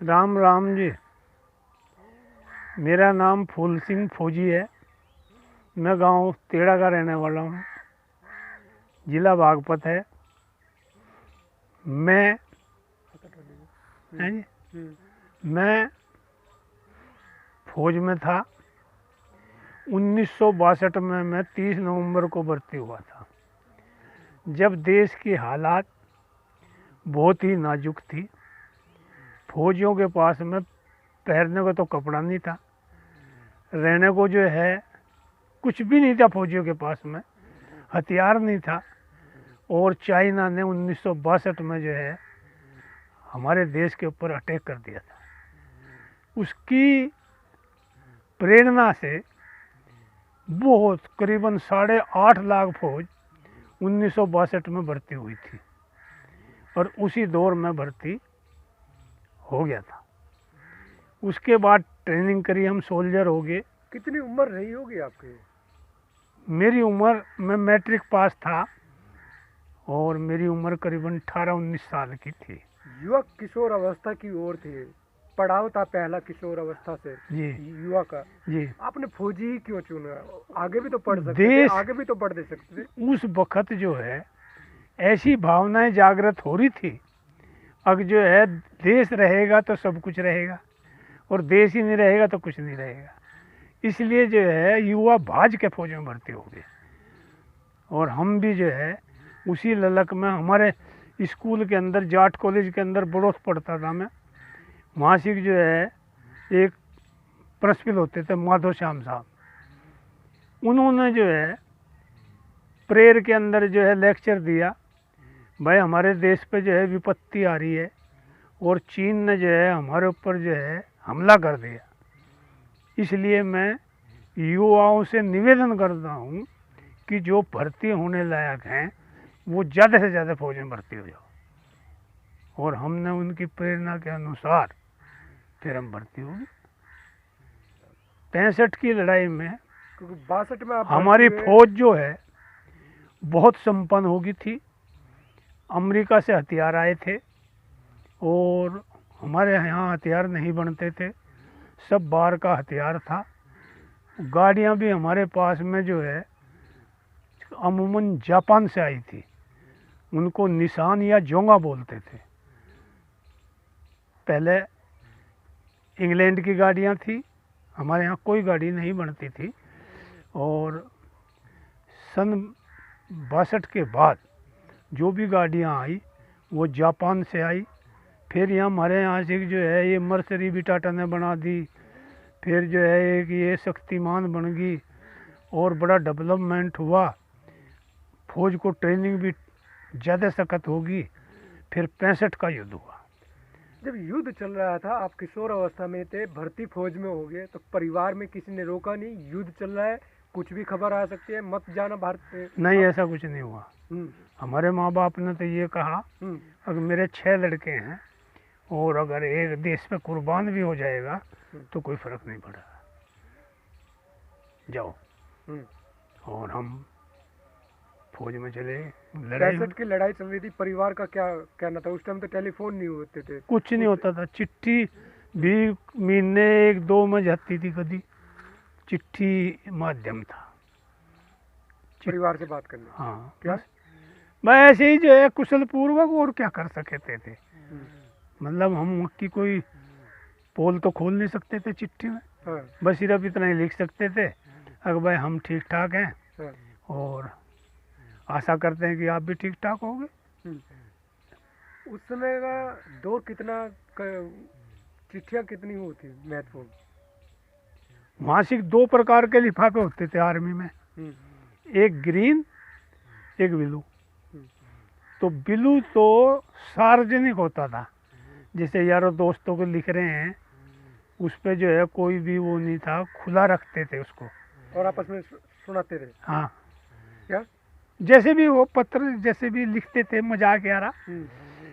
राम राम जी। मेरा नाम फूल सिंह फौजी है। मैं गांव तेड़ा का रहने वाला हूँ। जिला बागपत है। मैं हैं जी, मैं फौज में था। 1962 में मैं 30 नवंबर को भर्ती हुआ था, जब देश की हालात बहुत ही नाजुक थी। फौजियों के पास में पहनने को तो कपड़ा नहीं था, रहने को जो है कुछ भी नहीं था। फौजियों के पास में हथियार नहीं था। और चाइना ने 1962 में जो है हमारे देश के ऊपर अटैक कर दिया था। उसकी प्रेरणा से बहुत करीबन 8.5 लाख फौज 1962 में भर्ती हुई थी, और उसी दौर में भर्ती हो गया था। उसके बाद ट्रेनिंग करी, हम सोल्जर हो गए। कितनी उम्र रही होगी आपकी? मेरी उम्र, मैं मैट्रिक पास था और मेरी उम्र करीबन 18-19 साल की थी। युवक किशोर अवस्था की ओर थे, पड़ाव था पहला किशोर अवस्था से जी युवा का। जी। आपने फौजी ही क्यों चुना? आगे भी तो पढ़ सकते देश, थे, आगे भी तो पढ़ दे सकते थे। उस वक्त जो है ऐसी भावनाएं जागृत हो रही थी। अब जो है देश रहेगा तो सब कुछ रहेगा, और देश ही नहीं रहेगा तो कुछ नहीं रहेगा। इसलिए जो है युवा भाज के फौज में भर्ती हो गए। और हम भी जो है उसी ललक में, हमारे स्कूल के अंदर, जाट कॉलेज के अंदर बड़ोस पढ़ता था मैं। मासिक जो है एक प्रिंसिपल होते थे माधो श्याम साहब, उन्होंने जो है प्रेयर के अंदर जो है लेक्चर दिया, भाई हमारे देश पे जो है विपत्ति आ रही है और चीन ने जो है हमारे ऊपर जो है हमला कर दिया। इसलिए मैं युवाओं से निवेदन करता हूँ कि जो भर्ती होने लायक हैं वो ज़्यादा से ज़्यादा फौज में भर्ती हो जाओ। और हमने उनकी प्रेरणा के अनुसार फिर हम भर्ती हो गए। 65 की लड़ाई में, क्योंकि 62 में आप हमारी फौज जो है बहुत संपन्न हो गई थी। अमेरिका से हथियार आए थे और हमारे यहाँ हथियार नहीं बनते थे, सब बाहर का हथियार था। गाड़ियाँ भी हमारे पास में जो है अमूमन जापान से आई थी, उनको निशान या जोंगा बोलते थे। पहले इंग्लैंड की गाड़ियाँ थी, हमारे यहाँ कोई गाड़ी नहीं बनती थी। और सन 62 के बाद जो भी गाड़ियाँ आई वो जापान से आई। फिर यहाँ हमारे यहाँ से जो है ये मर्सरी भी टाटा ने बना दी। फिर जो है एक ये शक्तिमान बन गई और बड़ा डेवलपमेंट हुआ। फौज को ट्रेनिंग भी ज़्यादा सख्त होगी। फिर 65 का युद्ध हुआ। जब युद्ध चल रहा था, आप किशोर अवस्था में थे, भर्ती फौज में हो गए, तो परिवार में किसी ने रोका नहीं? युद्ध चल रहा है, कुछ भी खबर आ सकती है, मत जाना भारत। नहीं, ऐसा कुछ नहीं हुआ। हमारे माँ बाप ने तो ये कहा, अगर मेरे 6 लड़के हैं और अगर एक देश पे कुर्बान भी हो जाएगा तो कोई फर्क नहीं पड़ेगा, जाओ। और हम फौज में चले। लड़ाई 65 की लड़ाई चल रही थी, परिवार का क्या कहना था? उस टाइम तो टेलीफोन नहीं होते थे, कुछ नहीं होता था। चिट्ठी भी महीने 1-2 में जाती थी, कभी चिट्ठी माध्यम था परिवार से बात करना। हाँ, क्या? मैं ऐसे ही जो है कुशल पूर्वक, और क्या कर सकते थे। मतलब हम की कोई पोल तो खोल नहीं सकते थे चिट्ठी में। बस सिर्फ इतना ही लिख सकते थे, अगर भाई हम ठीक ठाक हैं और आशा करते हैं कि आप भी ठीक ठाक होंगे। उस समय का दौर कितना, चिट्ठियाँ कितनी होती महत्वपूर्ण? मासिक 2 प्रकार के लिफाफे होते थे आर्मी में, एक ग्रीन, एक ब्लू। तो ब्लू तो सार्वजनिक होता था, जैसे यारों दोस्तों को लिख रहे हैं, उस पे जो है कोई भी वो नहीं था, खुला रखते थे उसको और आपस में सुनाते रहे। हाँ, क्या जैसे भी वो पत्र जैसे भी लिखते थे, मजाक यारा।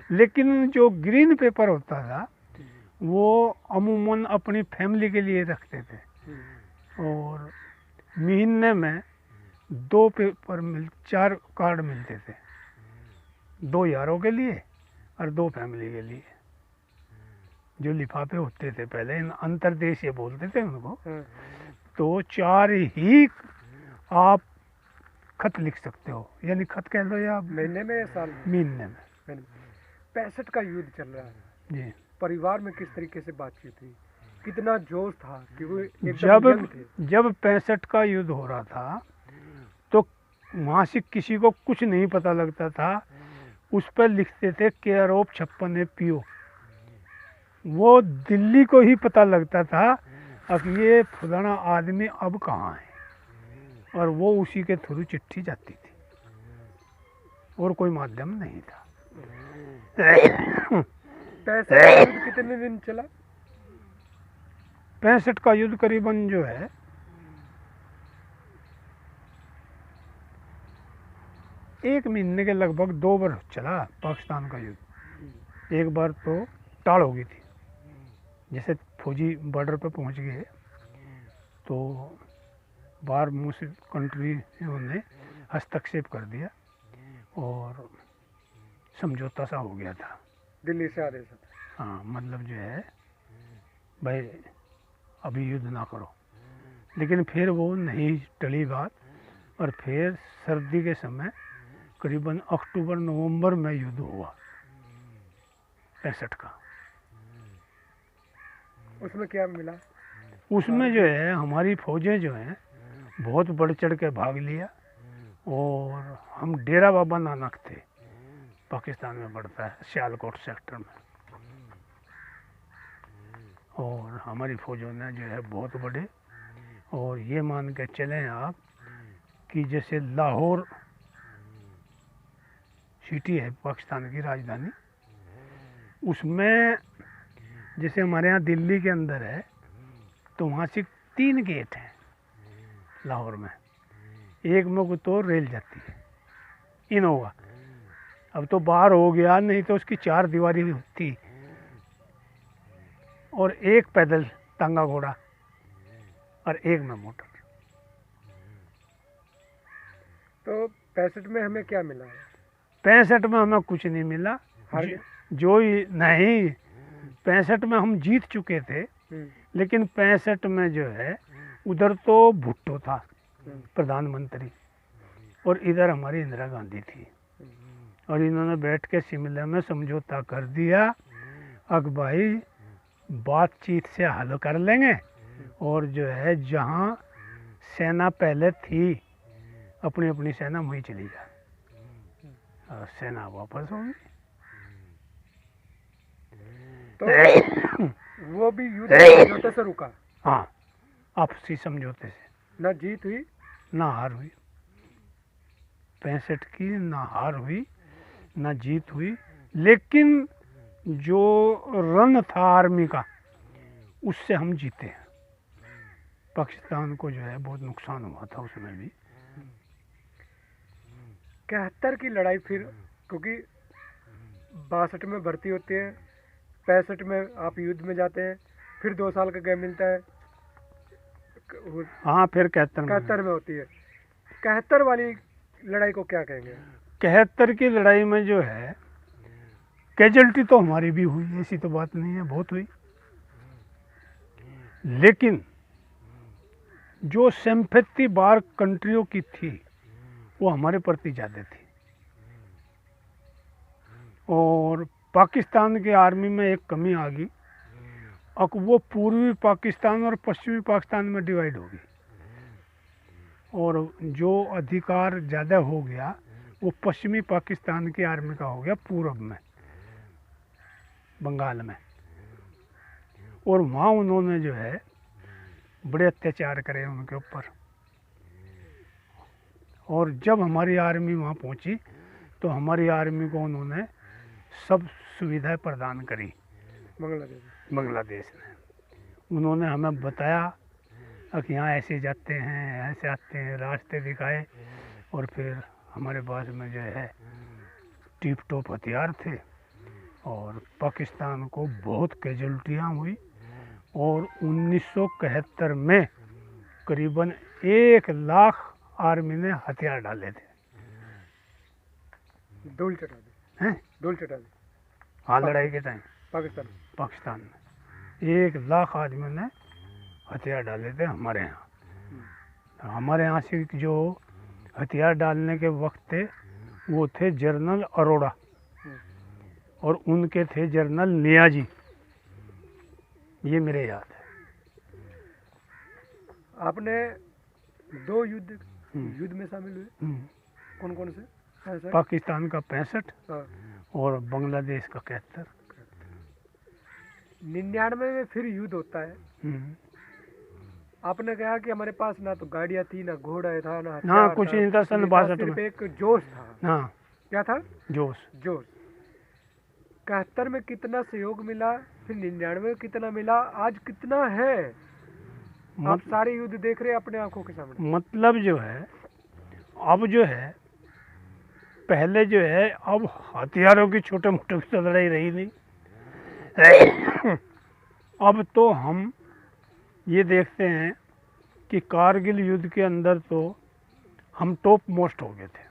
लेकिन जो ग्रीन पेपर होता था वो अमूमन अपनी फैमिली के लिए रखते थे। और महीने में 2 पेपर 4 कार्ड मिलते थे, 2 यारों के लिए और 2 फैमिली के लिए। जो लिफाफे होते थे पहले, अंतर्देशीय बोलते थे उनको, हाँ, तो 4 ही आप खत लिख सकते हो, यानी खत कह लो या महीने में या साल में? महीने में। महीने में। 65 का युद्ध चल रहा है, जी। परिवार में किस तरीके से बातचीत हुई, कितना जोश था कि वो एकदम जब यंग थे? जब 65 का युद्ध हो रहा था तो वहाँ से किसी को कुछ नहीं पता लगता था, उस पर लिखते थे केयर ऑफ 56 पीओ। वो दिल्ली को ही पता लगता था अब ये फलाना आदमी अब कहाँ है, और वो उसी के थ्रू चिट्ठी जाती थी, और कोई माध्यम नहीं था। 65 का युद्ध कितने दिन चला? 65 का युद्ध करीबन जो है 1 महीने के लगभग 2 बार चला पाकिस्तान का युद्ध। एक बार तो टाल हो गई थी, जैसे फौजी बॉर्डर पे पहुंच गए तो बाहर मुस्लिम कंट्रियों ने हस्तक्षेप कर दिया और समझौता सा हो गया था। दिल्ली से आदेश था। हाँ, मतलब जो है भाई अभी युद्ध ना करो, लेकिन फिर वो नहीं टली बात, और फिर सर्दी के समय करीबन अक्टूबर नवंबर में युद्ध हुआ 65 का। उसमें क्या मिला? उसमें जो है हमारी फौजें जो हैं बहुत बढ़ चढ़ के भाग लिया, और हम डेरा बाबा नानक थे, पाकिस्तान में पड़ता है सियालकोट सेक्टर में, और हमारी फौजों ने जो है बहुत बड़े, और ये मान के चलें आप कि जैसे लाहौर सिटी है पाकिस्तान की राजधानी, उसमें जैसे हमारे यहाँ दिल्ली के अंदर है तो वहाँ से 3 गेट हैं लाहौर में, एक में तो रेल जाती है इनोवा, अब तो बाहर हो गया, नहीं तो उसकी 4 दीवारी थी, और एक पैदल टांगा घोड़ा, और एक में मोटर। तो 65 में हमें क्या मिला? 65 में हमें कुछ नहीं मिला, हार गए? जो ही नहीं, 65 में हम जीत चुके थे, लेकिन 65 में जो है उधर तो भुट्टो था प्रधानमंत्री, और इधर हमारी इंदिरा गांधी थी, और इन्होंने बैठ के शिमला में समझौता कर दिया, अब भाई बातचीत से हल कर लेंगे, और जो है जहाँ सेना पहले थी अपनी अपनी सेना वहीं चली जा, और सेना वापस होगी। तो वो भी युद्ध समझौते से रुका? हाँ, आपसी समझौते से। ना जीत हुई ना हार हुई, 65 की ना हार हुई ना जीत हुई, लेकिन जो रन था आर्मी का उससे हम जीते हैं। पाकिस्तान को जो है बहुत नुकसान हुआ था उसमें भी। 71 की लड़ाई फिर, क्योंकि 62 में भर्ती होती है, 65 में आप युद्ध में जाते हैं, फिर 2 साल का गैप मिलता है, हाँ, फिर 71 में होती है। 71 वाली लड़ाई को क्या कहेंगे? 71 की लड़ाई में जो है कैजुअल्टी तो हमारी भी हुई, ऐसी तो बात नहीं है, बहुत हुई, लेकिन जो सिंपैथी बाहर कंट्रियों की थी वो हमारे प्रति ज़्यादा थी, और पाकिस्तान की आर्मी में एक कमी आ गई, अब वो पूर्वी पाकिस्तान और पश्चिमी पाकिस्तान में डिवाइड हो गई, और जो अधिकार ज़्यादा हो गया वो पश्चिमी पाकिस्तान की आर्मी का हो गया पूर्व में बंगाल में, और वहाँ उन्होंने जो है बड़े अत्याचार करे उनके ऊपर, और जब हमारी आर्मी वहाँ पहुँची तो हमारी आर्मी को उन्होंने सब सुविधाएं प्रदान करी। बांग्लादेश ने उन्होंने हमें बताया कि यहाँ ऐसे जाते हैं, ऐसे आते हैं, रास्ते दिखाए, और फिर हमारे पास में जो है टिप टॉप हथियार थे, और पाकिस्तान को बहुत कैजुअल्टियाँ हुई, और 1971 में करीबन 1 लाख आर्मी ने हथियार डाले थे। धूल चटा दी हैं? धूल चटा दी। हाँ, लड़ाई के टाइम पाकिस्तान पाकिस्तान में 1 लाख आदमियों ने हथियार डाले थे हमारे यहाँ। हमारे यहाँ से जो हथियार डालने के वक्त थे वो थे जनरल अरोड़ा और उनके थे जनरल नियाजी। ये मेरे याद है। आपने 2 युद्ध में शामिल हुए, कौन कौन से? पाकिस्तान का 65 हाँ। और बांग्लादेश का 71। 99 में फिर युद्ध होता है। आपने कहा कि हमारे पास ना तो गाड़ियाँ थी, ना घोड़ा था, ना हाँ, हथियार कुछ था, नहीं था। सन 62 सिर्फ में एक जोश था। हाँ, क्या था? जोश। 71 में कितना सहयोग मिला, फिर 99 में कितना मिला, आज कितना है? आप सारे युद्ध देख रहे हैं अपने आंखों के सामने। मतलब जो है अब जो है पहले जो है अब हथियारों की छोटे मोटे की तो लड़ाई रही नहीं। अब तो हम ये देखते हैं कि कारगिल युद्ध के अंदर तो हम टॉप मोस्ट हो गए थे।